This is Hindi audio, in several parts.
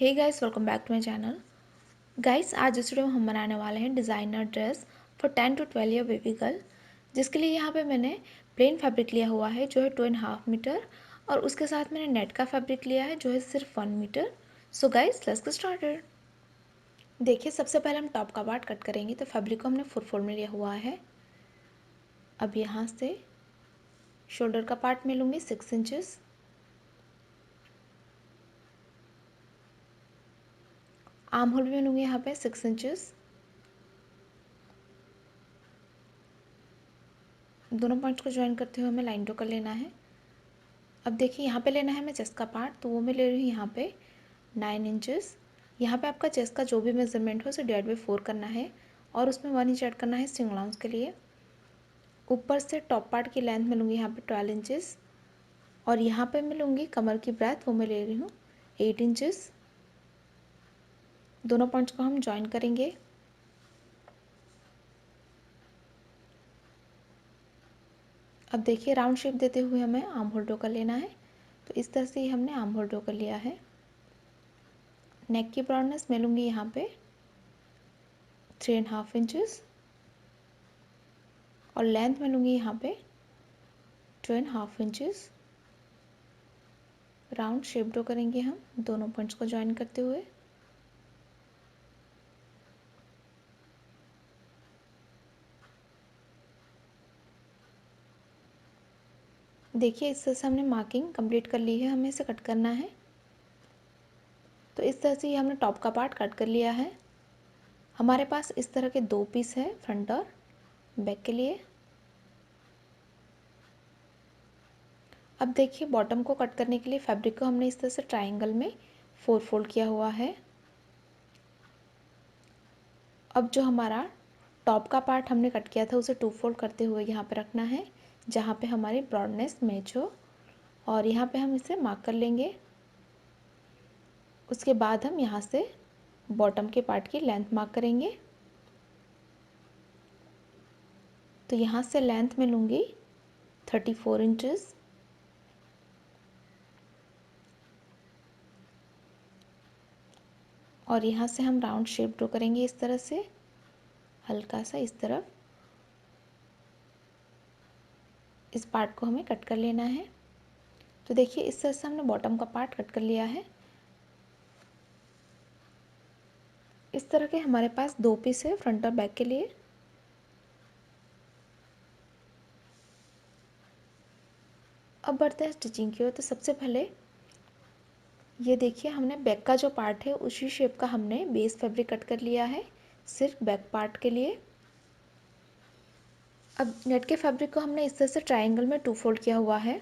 Hey guys, welcome back to my channel. Guys, आज इस वीडियो में हम बनाने वाले हैं designer dress for 10 to 12 year baby girl, जिसके लिए यहाँ पे मैंने प्लेन फैब्रिक लिया हुआ है जो है 2.5 मीटर, और उसके साथ मैंने नेट का फैब्रिक लिया है जो है सिर्फ 1 metre. So guys, let's get started. देखिए, सबसे पहले हम टॉप का पार्ट कट करेंगे, तो फैब्रिक को हमने 4 फोल्ड में लिया हुआ है। अब यहाँ से शोल्डर का पार्ट में लूँगी 6 इंचेस, आर्म होल में लूँगी यहाँ पे 6 इंचेस। दोनों पॉइंट्स को ज्वाइन करते हुए हमें लाइन ड्रॉ कर लेना है। अब देखिए, यहाँ पे लेना है हमें चेस्ट का पार्ट, तो वो मैं ले रही हूँ यहाँ पे 9 इंचेस। यहाँ पे आपका चेस्ट का जो भी मेजरमेंट हो उसे डिवाइड बाई 4 करना है, और उसमें 1 इंच ऐड करना है स्ट्रिंग अलाउंस के लिए। ऊपर से टॉप पार्ट की लेंथ में लूँगी यहाँ पे 12 इंचेस, और यहाँ पे मैं लूँगी कमर की ब्रेथ, वो मैं ले रही हूँ 8 इंचेस। दोनों पॉइंट्स को हम ज्वाइन करेंगे। अब देखिए, राउंड शेप देते हुए हमें आर्म होल ड्रॉ कर लेना है, तो इस तरह से ही हमने आर्म होल ड्रॉ कर लिया है। नेक की ब्रॉडनेस मैं लूँगी यहाँ पे 3.5 इंचेस, और लेंथ में लूँगी यहाँ पे 2.5 इंचेस। राउंड शेप ड्रॉ करेंगे हम दोनों पॉइंट्स को ज्वाइन करते हुए। देखिए, इस तरह से हमने मार्किंग कंप्लीट कर ली है, हमें इसे कट करना है। तो इस तरह से ही हमने टॉप का पार्ट कट कर लिया है। हमारे पास इस तरह के 2 पीस है, फ्रंट और बैक के लिए। अब देखिए, बॉटम को कट करने के लिए फैब्रिक को हमने इस तरह से ट्राइंगल में 4 फोल्ड किया हुआ है। अब जो हमारा टॉप का पार्ट हमने कट किया था उसे 2 फोल्ड करते हुए यहाँ पे रखना है, जहाँ पे हमारी ब्रॉडनेस मैच हो, और यहाँ पे हम इसे मार्क कर लेंगे। उसके बाद हम यहाँ से बॉटम के पार्ट की लेंथ मार्क करेंगे। तो यहाँ से लेंथ में लूँगी 34 इंचेस, और यहाँ से हम राउंड शेप ड्रॉ करेंगे इस तरह से, हल्का सा इस तरफ। इस पार्ट को हमें कट कर लेना है। तो देखिए, इस तरह से हमने बॉटम का पार्ट कट कर लिया है। इस तरह के हमारे पास 2 पीस है, फ्रंट और बैक के लिए। अब बढ़ते हैं स्टिचिंग की ओर। तो सबसे पहले ये देखिए, हमने बैक का जो पार्ट है उसी शेप का हमने बेस फैब्रिक कट कर लिया है, सिर्फ बैक पार्ट के लिए। अब नेट के फैब्रिक को हमने इस तरह से ट्राइंगल में 2 फोल्ड किया हुआ है,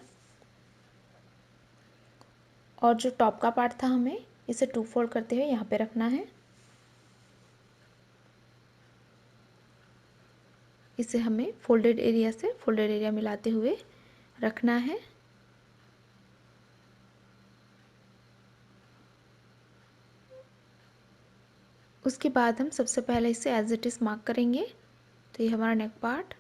और जो टॉप का पार्ट था हमें इसे 2 फोल्ड करते हुए यहाँ पे रखना है। इसे हमें फोल्डेड एरिया से फोल्डेड एरिया मिलाते हुए रखना है। उसके बाद हम सबसे पहले इसे एज इट इज़ मार्क करेंगे। तो ये हमारा नेक पार्ट।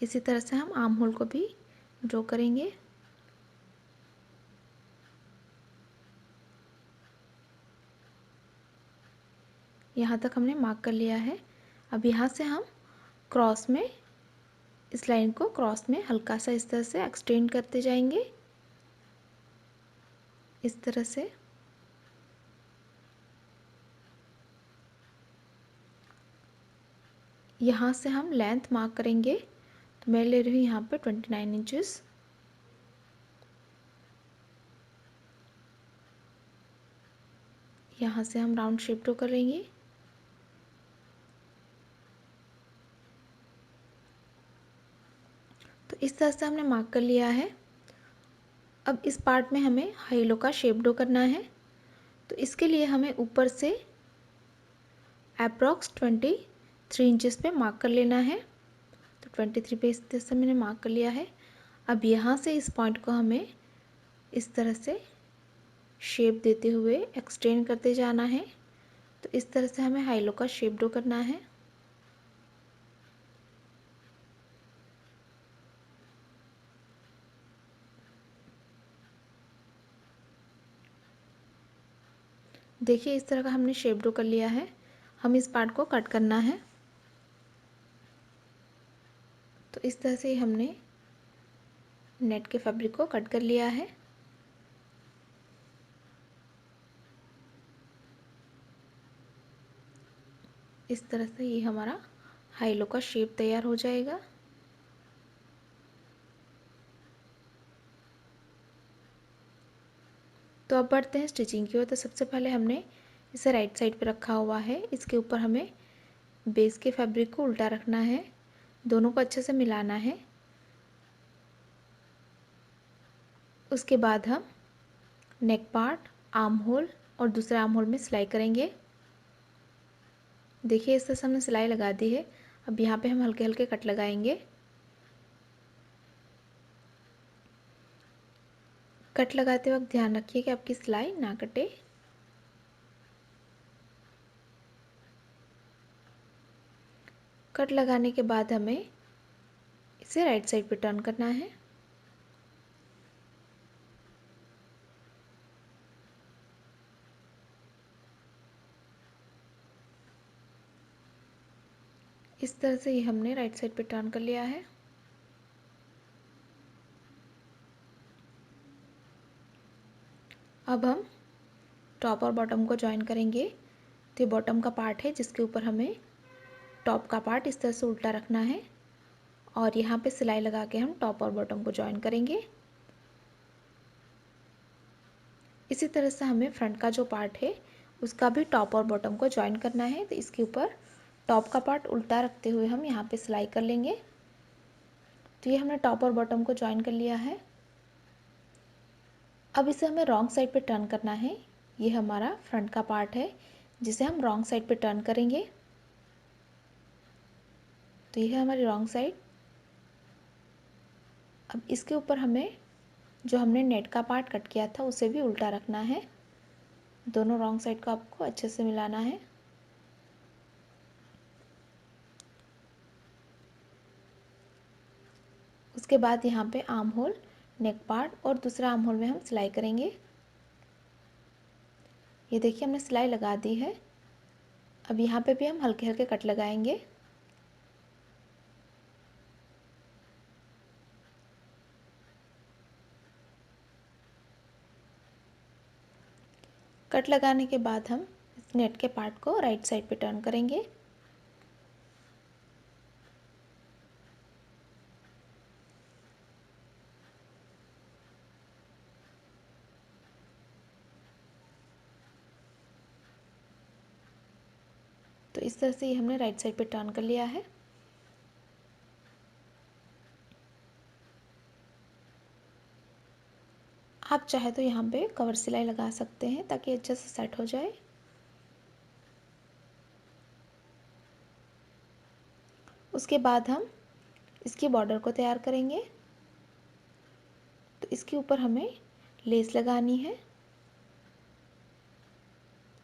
इसी तरह से हम आर्म होल को भी ड्रॉ करेंगे। यहाँ तक हमने मार्क कर लिया है। अब यहाँ से हम क्रॉस में, इस लाइन को क्रॉस में हल्का सा इस तरह से एक्सटेंड करते जाएंगे, इस तरह से। यहाँ से हम लेंथ मार्क करेंगे, तो मैं ले रही हूँ यहाँ पे 29 इंचेस। यहाँ से हम राउंड शेप ड्रॉ करेंगे। तो इस तरह से हमने मार्क कर लिया है। अब इस पार्ट में हमें हाई लो का शेप ड्रॉ करना है, तो इसके लिए हमें ऊपर से अप्रॉक्स 23 इंचेस पे मार्क कर लेना है। तो 23 पे इस तरह से मैंने मार्क कर लिया है। अब यहाँ से इस पॉइंट को हमें इस तरह से शेप देते हुए एक्सटेंड करते जाना है। तो इस तरह से हमें हाई लो का शेप ड्रॉ करना है। देखिए इस तरह का हमने शेप ड्रॉ कर लिया है। हम इस पार्ट को कट करना है। तो इस तरह से हमने नेट के फैब्रिक को कट कर लिया है। इस तरह से ये हमारा हाई लो का शेप तैयार हो जाएगा। तो अब बढ़ते हैं स्टिचिंग की ओर। तो सबसे पहले हमने इसे राइट साइड पे रखा हुआ है। इसके ऊपर हमें बेस के फैब्रिक को उल्टा रखना है, दोनों को अच्छे से मिलाना है। उसके बाद हम नेक पार्ट, आर्म होल और दूसरे आर्म होल में सिलाई करेंगे। देखिए इस तरह से हमने सिलाई लगा दी है। अब यहाँ पे हम हल्के हल्के कट लगाएंगे। कट लगाते वक्त ध्यान रखिए कि आपकी सिलाई ना कटे। कट लगाने के बाद हमें इसे राइट साइड पे टर्न करना है। इस तरह से ये हमने राइट साइड पे टर्न कर लिया है। अब हम टॉप और बॉटम को जॉइन करेंगे। तो ये बॉटम का पार्ट है जिसके ऊपर हमें टॉप का पार्ट इस तरह से उल्टा रखना है और यहाँ पे सिलाई लगा के हम टॉप और बॉटम को जॉइन करेंगे। इसी तरह से हमें फ्रंट का जो पार्ट है उसका भी टॉप और बॉटम को जॉइन करना है। तो इसके ऊपर टॉप का पार्ट उल्टा रखते हुए हम यहाँ पे सिलाई कर लेंगे। तो ये हमने टॉप और बॉटम को जॉइन कर लिया है। अब इसे हमें रॉन्ग साइड पे टर्न करना है। ये हमारा फ्रंट का पार्ट है जिसे हम रॉन्ग साइड पे टर्न करेंगे। तो ये है हमारी रॉन्ग साइड। अब इसके ऊपर हमें जो हमने नेट का पार्ट कट किया था उसे भी उल्टा रखना है। दोनों रॉन्ग साइड को आपको अच्छे से मिलाना है। उसके बाद यहाँ पे आर्म होल, नेक पार्ट और दूसरा आर्म होल में हम सिलाई करेंगे। ये देखिए हमने सिलाई लगा दी है। अब यहाँ पे भी हम हल्के हल्के कट लगाएंगे। कट लगाने के बाद हम इस नेट के पार्ट को राइट साइड पे टर्न करेंगे। तो इस तरह से ये हमने राइट साइड पे टर्न कर लिया है। आप चाहे तो यहाँ पे कवर सिलाई लगा सकते हैं ताकि अच्छे से सेट हो जाए। उसके बाद हम इसकी बॉर्डर को तैयार करेंगे। तो इसके ऊपर हमें लेस लगानी है।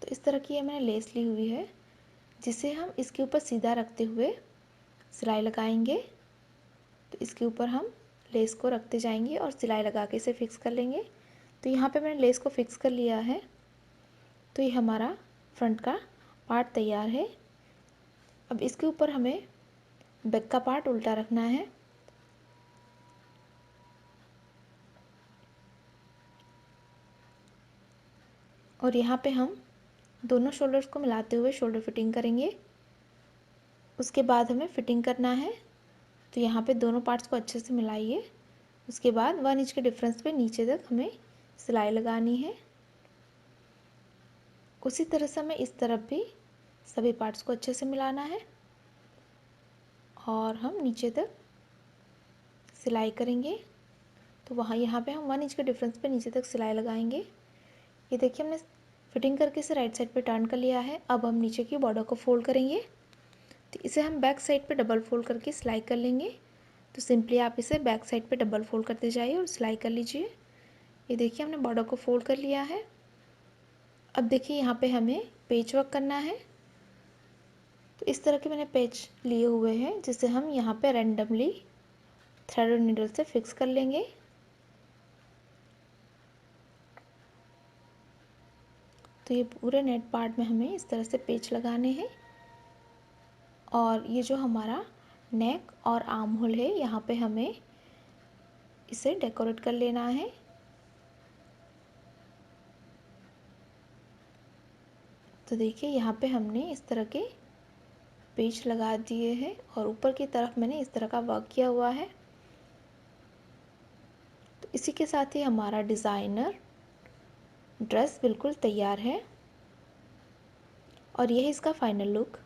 तो इस तरह की मैंने लेस ली हुई है जिसे हम इसके ऊपर सीधा रखते हुए सिलाई लगाएंगे। तो इसके ऊपर हम लेस को रखते जाएंगे और सिलाई लगा के इसे फिक्स कर लेंगे। तो यहाँ पे मैंने लेस को फिक्स कर लिया है। तो ये हमारा फ्रंट का पार्ट तैयार है। अब इसके ऊपर हमें बैक का पार्ट उल्टा रखना है। और यहाँ पे हम दोनों शोल्डर्स को मिलाते हुए शोल्डर फिटिंग करेंगे। उसके बाद हमें फिटिंग करना है। तो यहाँ पे दोनों पार्ट्स को अच्छे से मिलाइए। उसके बाद 1 इंच के डिफरेंस पे नीचे तक हमें सिलाई लगानी है। उसी तरह से हमें इस तरफ भी सभी पार्ट्स को अच्छे से मिलाना है और हम नीचे तक सिलाई करेंगे। तो वहाँ यहाँ पे हम 1 इंच के डिफरेंस पे नीचे तक सिलाई लगाएंगे। ये देखिए हमने फिटिंग करके इसे राइट साइड पे टर्न कर लिया है। अब हम नीचे की बॉर्डर को फोल्ड करेंगे। तो इसे हम बैक साइड पे डबल फोल्ड करके सिलाई कर लेंगे। तो सिंपली आप इसे बैक साइड पे डबल फोल्ड करते जाइए और सिलाई कर लीजिए। ये देखिए हमने बॉर्डर को फोल्ड कर लिया है। अब देखिए यहाँ पे हमें पेच वर्क करना है। तो इस तरह के मैंने पेच लिए हुए हैं जिसे हम यहाँ पे रैंडमली थ्रेड और नीडल से फिक्स कर लेंगे। तो ये पूरे नेट पार्ट में हमें इस तरह से पेच लगाने हैं और ये जो हमारा नेक और आर्म होल है यहाँ पे हमें इसे डेकोरेट कर लेना है। तो देखिए यहाँ पे हमने इस तरह के पेच लगा दिए हैं और ऊपर की तरफ मैंने इस तरह का वर्क किया हुआ है। तो इसी के साथ ही हमारा डिज़ाइनर ड्रेस बिल्कुल तैयार है और यह है इसका फाइनल लुक।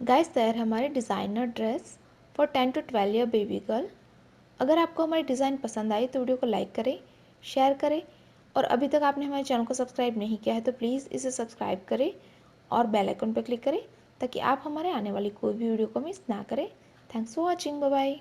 गाइस तैयार है हमारे designer dress for 10 to 12 year baby girl. अगर आपको हमारी डिज़ाइन पसंद आई तो वीडियो को लाइक करें, शेयर करें और अभी तक आपने हमारे चैनल को सब्सक्राइब नहीं किया है तो प्लीज़ इसे सब्सक्राइब करें और बेल आइकन पर क्लिक करें ताकि आप हमारे आने वाली कोई भी वीडियो को मिस ना करें। Thanks for watching, bye bye.